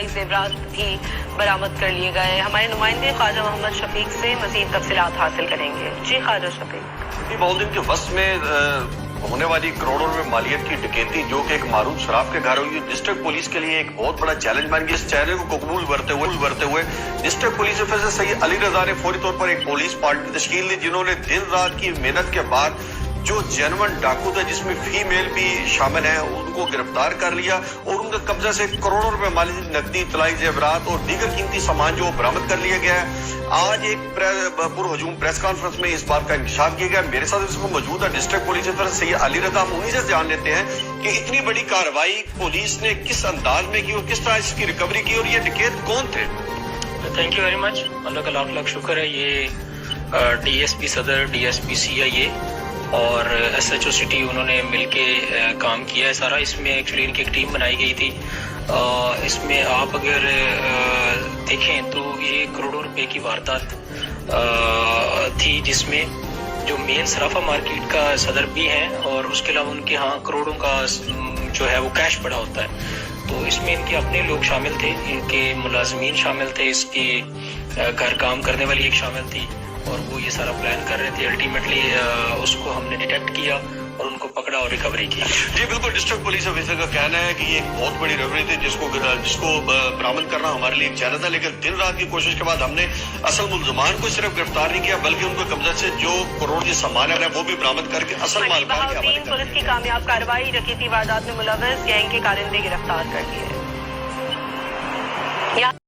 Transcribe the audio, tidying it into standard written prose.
इब्तदाई जेवरात भी बरामद कर लिए गए। हमारे नुमाइंदे ख्वाजा मोहम्मद शफीक से मजीद तफसीलात हासिल करेंगे। जी ख्वाजा शफीक। बहुत के वस्त में होने वाली करोड़ों रुपए मालियत की डकैती जो कि एक मारूफ शराब के घर हुई, डिस्ट्रिक्ट पुलिस के लिए एक बहुत बड़ा चैलेंज बन गया। इस चैलेंज को कबूल करते हुए district police officer Syed Ali Raza ने फौरी तौर पर एक पुलिस पार्टी तश्कील दी, जिन्होंने दिन रात की मेहनत के बाद जो जेनवन डाकू था जिसमें फीमेल भी शामिल हैं उनको गिरफ्तार कर लिया और उनके कब्जा से करोड़ों रुपए माली नकदी, इतलाई जेवरात और दीगर कीमती सामान जो बरामद कर लिया गया है। आज एक पुरहजूम प्रेस कॉन्फ्रेंस में इस बात का इंकशाफ किया गया। मेरे साथ इसमें मौजूद है district police officer Syed Ali Raza. हम उन्हीं से जान लेते हैं कि इतनी बड़ी कार्रवाई पुलिस ने किस अंदाज में की और किस तरह इसकी रिकवरी की और ये डकैत कौन थे। Thank you very much. अल्लाह का लाख लाख शुक्र है। ये डीएसपी सदर, डीएसपी सीआईए और एसएचओ सिटी उन्होंने मिलके काम किया है सारा। इसमें एक्चुअली इनकी एक टीम बनाई गई थी। इसमें आप अगर देखें तो ये करोड़ों रुपए की वारदात थी, जिसमें जो मेन सराफा मार्केट का सदर भी हैं और उसके अलावा उनके यहाँ करोड़ों का जो है वो कैश पड़ा होता है। तो इसमें इनके अपने लोग शामिल थे, इनके मुलाजमीन शामिल थे, इसके घर काम करने वाली एक शामिल थी और वो ये सारा प्लान कर रहे थे। अल्टीमेटली उसको हमने डिटेक्ट किया और उनको पकड़ा और रिकवरी की। जी बिल्कुल, डिस्ट्रिक्ट पुलिस ऑफिसर का कहना है कि ये एक बहुत बड़ी रिकवरी थी जिसको बरामद करना हमारे लिए एक चैलेंज था, लेकिन दिन रात की कोशिश के बाद हमने असल मुलजमान को सिर्फ गिरफ्तार नहीं किया बल्कि उनको कब्जा से जो करोड़ के सामान है वो भी बरामद करके असल मालिकान के हवाले कर दिया। पुलिस की कामयाब कार्रवाई डकैती वारदात में मुलव्वस गैंग के कारिंदे गिरफ्तार कर लिए।